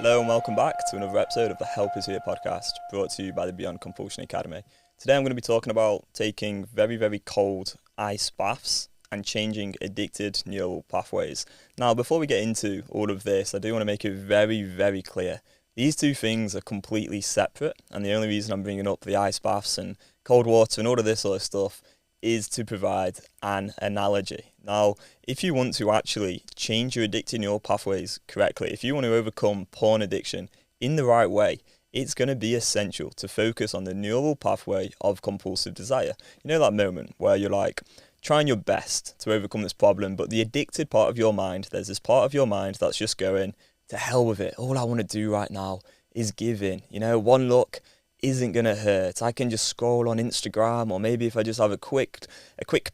Hello and welcome back to another episode of the Help Is Here podcast, brought to you by the Compulsion Academy. Today I'm going to be talking about taking very, very cold ice baths and changing addicted neural pathways. Now, before we get into all of this, I do want to make it very, very clear. These two things are completely separate, and the only reason I'm bringing up the ice baths and cold water and all of this sort of stuff is to provide an analogy. Now, if you want to actually change your addicted neural pathways correctly, if you want to overcome porn addiction in the right way, it's going to be essential to focus on the neural pathway of compulsive desire. You know that moment where you're like trying your best to overcome this problem, but the addicted part of your mind, there's this part of your mind that's just going, to hell with it. All I want to do right now is give in. You know, one look isn't going to hurt. I can just scroll on Instagram, or maybe if I just have a quick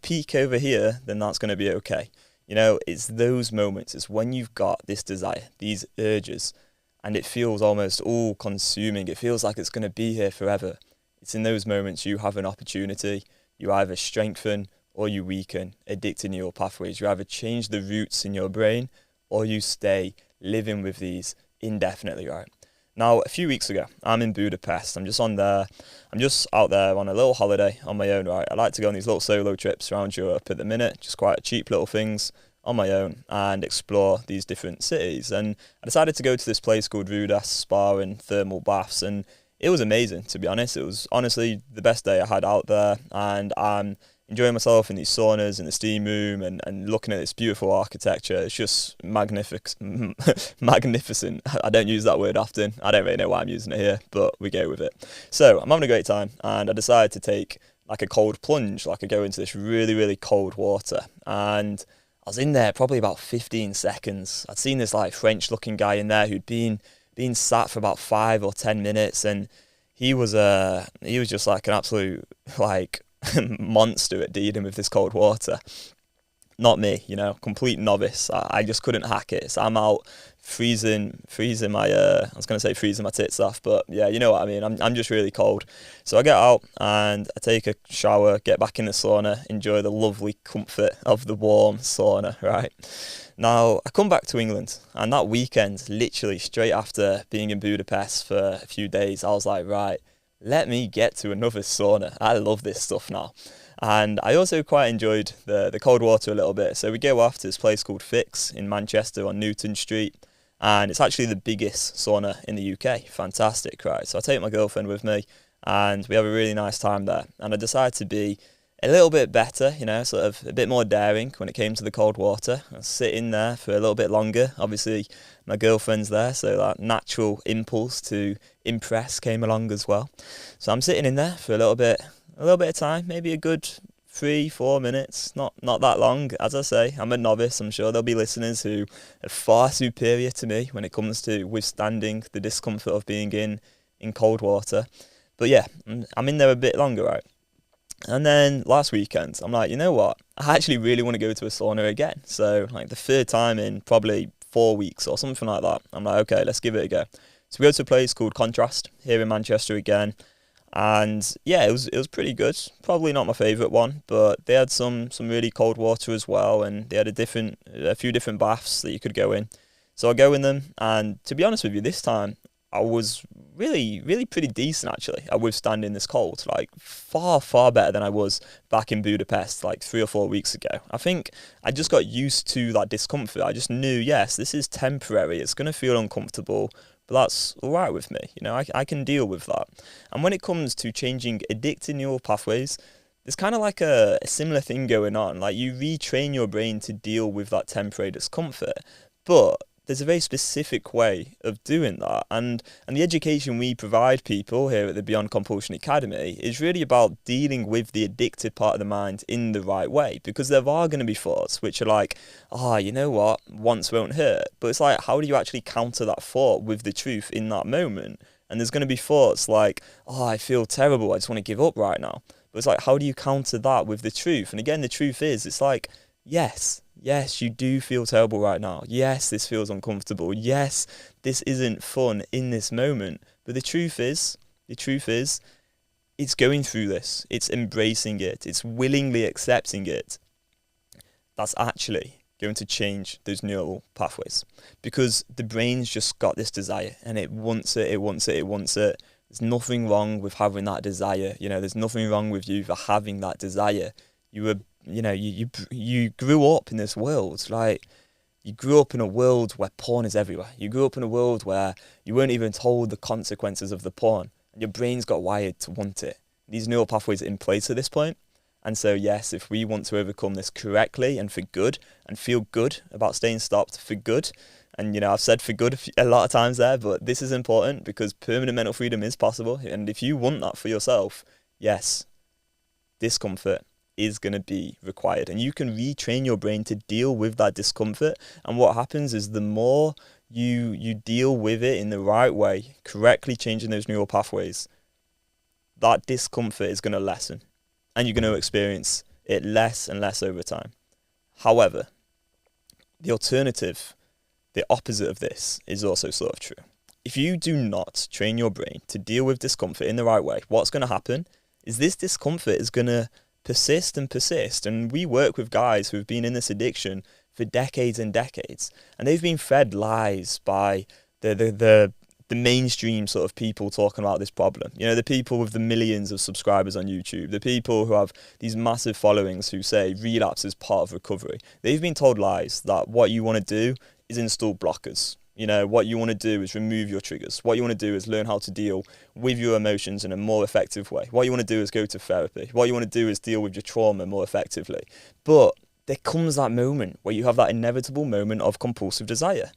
peek over here, then that's going to be okay. You know, it's those moments. It's when you've got this desire, these urges, and it feels almost all consuming. It feels like it's going to be here forever. It's in those moments you have an opportunity. You either strengthen or you weaken addicted neural pathways. You either change the roots in your brain or you stay living with these indefinitely, right? Now, a few weeks ago, I'm in Budapest. I'm just out there on a little holiday on my own, right? I like to go on these little solo trips around Europe at the minute, just quite cheap little things on my own and explore these different cities. And I decided to go to this place called Rudas Spa and Thermal Baths, and it was amazing, to be honest. It was honestly the best day I had out there, and I'm enjoying myself in these saunas in the steam room and looking at this beautiful architecture. It's just magnificent. I don't use that word often. I don't really know why I'm using it here, but we go with it. So I'm having a great time, and I decided to take like a cold plunge, like I go into this really, really cold water. And I was in there probably about 15 seconds. I'd seen this like French looking guy in there who'd been sat for about 5 or 10 minutes, and he was just like an absolute like monster at dealing with this cold water. Not me, you know, complete novice. I just couldn't hack it. So I'm out freezing my I was going to say freezing my tits off, but yeah, you know what I mean. I'm just really cold. So I get out and I take a shower, get back in the sauna, enjoy the lovely comfort of the warm sauna, right? Now, I come back to England, and that weekend, literally straight after being in Budapest for a few days, I was like, right, let me get to another sauna. I love this stuff now. And I also quite enjoyed the cold water a little bit. So we go off to this place called Fix in Manchester on Newton Street. And it's actually the biggest sauna in the UK. Fantastic, right? So I take my girlfriend with me and we have a really nice time there. And I decided to be a little bit better, you know, sort of a bit more daring when it came to the cold water. I sit in there for a little bit longer. Obviously, my girlfriend's there, so that natural impulse to impress came along as well. So I'm sitting in there for a little bit of time, maybe a good 3-4 minutes, not that long. As I say, I'm a novice. I'm sure there'll be listeners who are far superior to me when it comes to withstanding the discomfort of being in cold water. But yeah, I'm in there a bit longer, right? And then last weekend, I'm like, you know what? I actually really want to go to a sauna again. So like the third time in probably 4 weeks or something like that. I'm like, okay, let's give it a go. So we go to a place called Contrast here in Manchester again. And yeah, it was pretty good. Probably not my favourite one, but they had some really cold water as well. And they had a few different baths that you could go in. So I go in them. And to be honest with you, this time I was really, really pretty decent actually at withstanding this cold, like far, far better than I was back in Budapest like 3 or 4 weeks ago. I think I just got used to that discomfort. I just knew, yes, this is temporary. It's going to feel uncomfortable, but that's all right with me. You know, I can deal with that. And when it comes to changing addictive neural pathways, there's kind of like a similar thing going on. Like you retrain your brain to deal with that temporary discomfort, but there's a very specific way of doing that, and the education we provide people here at the Beyond Compulsion Academy is really about dealing with the addicted part of the mind in the right way, because there are going to be thoughts which are like, you know what, once won't hurt, but it's like, how do you actually counter that thought with the truth in that moment? And there's going to be thoughts like, I feel terrible, I just want to give up right now. But it's like, how do you counter that with the truth? And again, the truth is, it's like, yes, you do feel terrible right now. Yes, this feels uncomfortable. Yes, this isn't fun in this moment. But the truth is, it's going through this. It's embracing it. It's willingly accepting it. That's actually going to change those neural pathways, because the brain's just got this desire and it wants it, it wants it, it wants it. There's nothing wrong with having that desire. There's nothing wrong with you for having that desire. You grew up in this world, like you grew up in a world where porn is everywhere. You grew up in a world where you weren't even told the consequences of the porn, and your brain's got wired to want it. These neural pathways are in place at this point. And so, yes, if we want to overcome this correctly and for good, and feel good about staying stopped for good, and I've said for good a lot of times there, but this is important because permanent mental freedom is possible. And if you want that for yourself, yes, discomfort is going to be required, and you can retrain your brain to deal with that discomfort. And what happens is the more you deal with it in the right way, correctly changing those neural pathways, that discomfort is going to lessen, and you're going to experience it less and less over time. However, the alternative, the opposite of this, is also sort of true. If you do not train your brain to deal with discomfort in the right way, what's going to happen is this discomfort is going to persist and persist. And we work with guys who've been in this addiction for decades and decades, and they've been fed lies by the mainstream sort of people talking about this problem. The people with the millions of subscribers on YouTube, the people who have these massive followings who say relapse is part of recovery. They've been told lies that what you want to do is install blockers. What you want to do is remove your triggers. What you want to do is learn how to deal with your emotions in a more effective way. What you want to do is go to therapy. What you want to do is deal with your trauma more effectively. But there comes that moment where you have that inevitable moment of compulsive desire.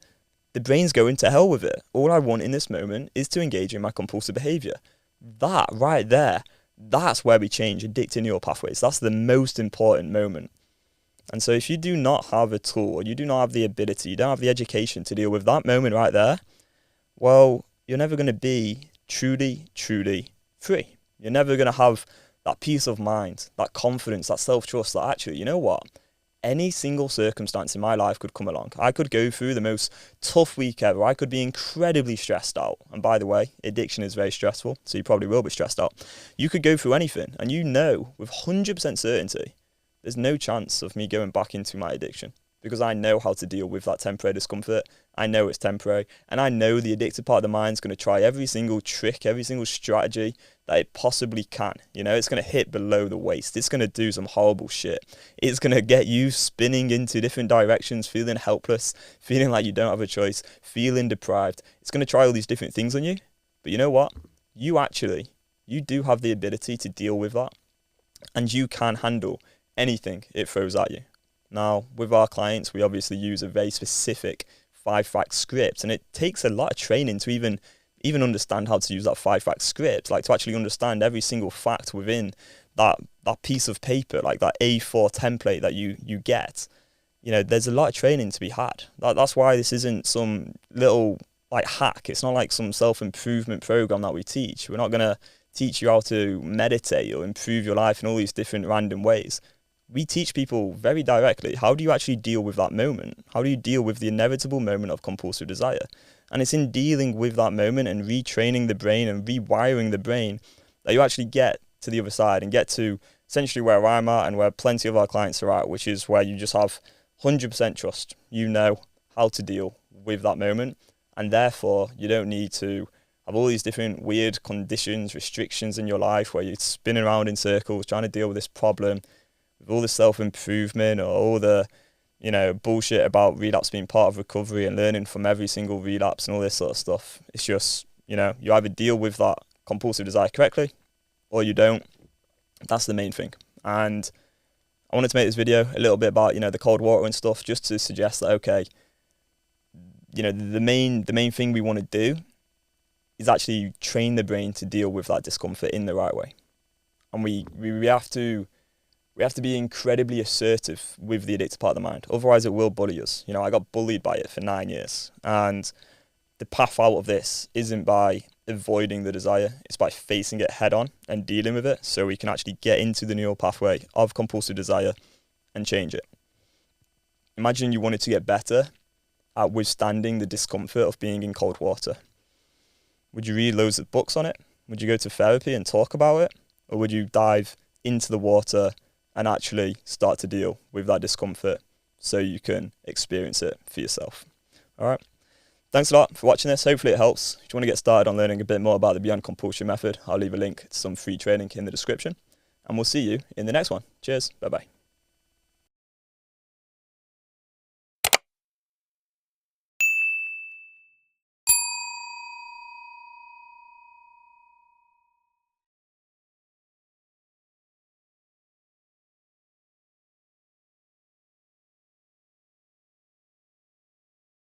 The brain's going to hell with it. All I want in this moment is to engage in my compulsive behaviour. That right there, that's where we change addictive neural pathways. That's the most important moment. And so if you do not have a tool, or you do not have the ability, you don't have the education to deal with that moment right there, well, you're never going to be truly, truly free. You're never going to have that peace of mind, that confidence, that self-trust that actually, you know what? Any single circumstance in my life could come along. I could go through the most tough week ever. I could be incredibly stressed out. And by the way, addiction is very stressful, so you probably will be stressed out. You could go through anything, and with 100% certainty, there's no chance of me going back into my addiction, because I know how to deal with that temporary discomfort. I know it's temporary, and I know the addicted part of the mind's going to try every single trick, every single strategy that it possibly can. It's going to hit below the waist. It's going to do some horrible shit. It's going to get you spinning into different directions, feeling helpless, feeling like you don't have a choice, feeling deprived. It's going to try all these different things on you. But you know what? You do have the ability to deal with that, and you can handle anything it throws at you. Now, with our clients, we obviously use a very specific 5-fact script, and it takes a lot of training to even understand how to use that 5-fact script, like to actually understand every single fact within that piece of paper, like that A4 template that you get. There's a lot of training to be had. That's why this isn't some little hack. It's not like some self-improvement program that we teach. We're not going to teach you how to meditate or improve your life in all these different random ways. We teach people very directly, how do you actually deal with that moment? How do you deal with the inevitable moment of compulsive desire? And it's in dealing with that moment and retraining the brain and rewiring the brain that you actually get to the other side and get to essentially where I'm at and where plenty of our clients are at, which is where you just have 100% trust. You know how to deal with that moment, and therefore you don't need to have all these different weird conditions, restrictions in your life where you're spinning around in circles trying to deal with this problem, with all the self-improvement or all the, bullshit about relapse being part of recovery and learning from every single relapse and all this sort of stuff. It's just, you either deal with that compulsive desire correctly or you don't. That's the main thing. And I wanted to make this video a little bit about, the cold water and stuff, just to suggest that, okay, the main thing we want to do is actually train the brain to deal with that discomfort in the right way. And we have to be incredibly assertive with the addicted part of the mind. Otherwise, it will bully us. I got bullied by it for 9 years. And the path out of this isn't by avoiding the desire. It's by facing it head on and dealing with it so we can actually get into the neural pathway of compulsive desire and change it. Imagine you wanted to get better at withstanding the discomfort of being in cold water. Would you read loads of books on it? Would you go to therapy and talk about it? Or would you dive into the water and actually start to deal with that discomfort so you can experience it for yourself. All right. Thanks a lot for watching this. Hopefully it helps. If you want to get started on learning a bit more about the Beyond Compulsion method, I'll leave a link to some free training in the description. And we'll see you in the next one. Cheers. Bye-bye.